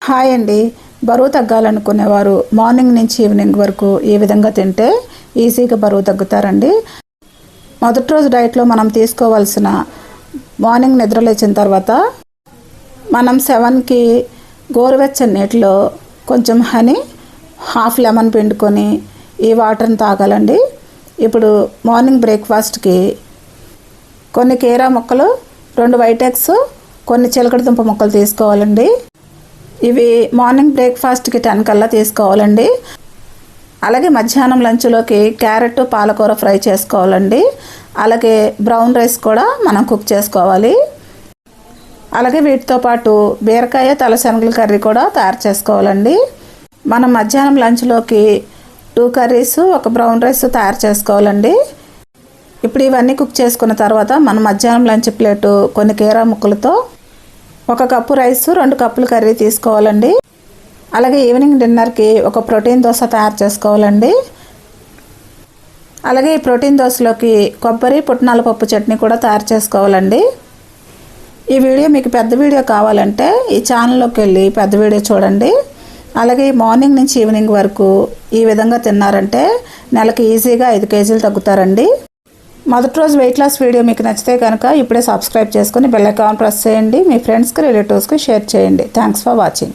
Hi అండి. బరువు తగ్గాలనుకునేవారు morning నుంచి ఈవినింగ్ వరకు ఈ విధంగా తింటే ఈజీగా బరువు తగ్గుతారండి. మొదటి రోజు డైట్లో మనం తీసుకోవాల్సిన మార్నింగ్ నిద్ర లేచిన తర్వాత మనం 7కి గోరువెచ్చని నీటిలో కొంచెం హనీ, హాఫ్ లెమన్ పిండుకొని ఈ వాటర్ని తాగాలండి. ఇప్పుడు మార్నింగ్ బ్రేక్ఫాస్ట్కి కొన్ని కీరా ముక్కలు, 2 వైట్ ఎగ్స్, కొన్ని చిలకడ దుంప ముక్కలు తీసుకోవాలండి. ఇవి మార్నింగ్ బ్రేక్ఫాస్ట్కి 10 కల్లా తీసుకోవాలండి. అలాగే మధ్యాహ్నం లంచ్లోకి క్యారెట్, పాలకూర ఫ్రై చేసుకోవాలండి. అలాగే బ్రౌన్ రైస్ కూడా మనం కుక్ చేసుకోవాలి. అలాగే వీటితో పాటు బీరకాయ, తలశనగల కర్రీ కూడా తయారు చేసుకోవాలండి. మనం మధ్యాహ్నం లంచ్లోకి 2 కర్రీస్, 1 బ్రౌన్ రైస్ తయారు చేసుకోవాలండి. ఇప్పుడు ఇవన్నీ కుక్ చేసుకున్న తర్వాత మనం మధ్యాహ్నం లంచ్ ప్లేటు కొన్ని కీరా ముక్కలతో 1 కప్పు రైస్, 2 కప్పులు కర్రీ తీసుకోవాలండి. అలాగే ఈవినింగ్ డిన్నర్కి 1 ప్రోటీన్ దోశ తయారు చేసుకోవాలండి. అలాగే ఈ ప్రోటీన్ దోశలోకి కొబ్బరి, పుట్నాల పప్పు చట్నీ కూడా తయారు చేసుకోవాలండి. ఈ వీడియో మీకు పెద్ద వీడియో కావాలంటే ఈ ఛానల్లోకి వెళ్ళి పెద్ద వీడియో చూడండి. అలాగే మార్నింగ్ నుంచి ఈవినింగ్ వరకు ఈ విధంగా తిన్నారంటే నెలకి ఈజీగా 5 కేజీలు తగ్గుతారండి. మొదటి రోజు వెయిట్ లాస్ వీడియో మీకు నచ్చితే కనుక ఇప్పుడే సబ్స్క్రైబ్ చేసుకుని బెల్ ఐకాన్ ప్రెస్ చేయండి. మీ ఫ్రెండ్స్కి, రిలేటివ్స్కి షేర్ చేయండి. Thanks for watching.